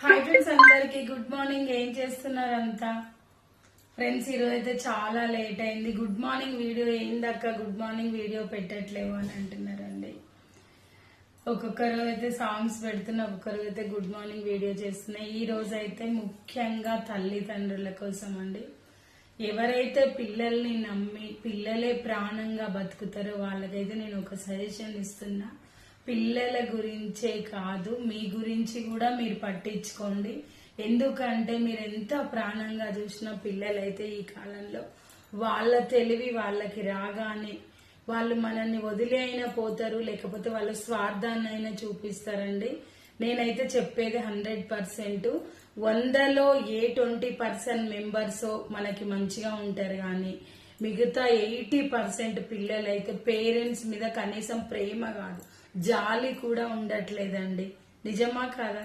Hi friends, అందరికి good morning. ఏం చేస్తున్నారంతా ఫ్రెండ్స్? ఈరోజు అయితే చాలా లేట్ అయింది. గుడ్ మార్నింగ్ వీడియో ఏందక్క గుడ్ మార్నింగ్ వీడియో పెట్టట్లేవు అని అంటున్నారండి. ఒక్కొక్కరు అయితే సాంగ్స్ పెడుతున్నా, ఒక్కొక్కరు అయితే గుడ్ మార్నింగ్ వీడియో చేస్తున్నాయి. ఈ రోజు అయితే ముఖ్యంగా తల్లిదండ్రుల కోసం అండి. ఎవరైతే పిల్లల్ని నమ్మి పిల్లలే ప్రాణంగా బతుకుతారో వాళ్ళకైతే నేను ఒక సజెషన్ ఇస్తున్నా. పిల్లల గురించే కాదు, మీ గురించి కూడా మీరు పట్టించుకోండి. ఎందుకంటే మీరు ఎంత ప్రాణంగా చూసినా పిల్లలైతే ఈ కాలంలో వాళ్ళ తెలివి వాళ్ళకి రాగానే వాళ్ళు మనల్ని వదిలి అయినా పోతారు, లేకపోతే వాళ్ళ స్వార్థాన్ని అయినా చూపిస్తారండి. నేనైతే చెప్పేది 100%. 100లో ఏ 20% మెంబర్స్ మనకి మంచిగా ఉంటారు, కానీ మిగతా 80% పిల్లలైతే పేరెంట్స్ మీద కనీసం ప్రేమ కాదు, జాలి కూడా ఉండట్లేదండి. నిజమా కాదా?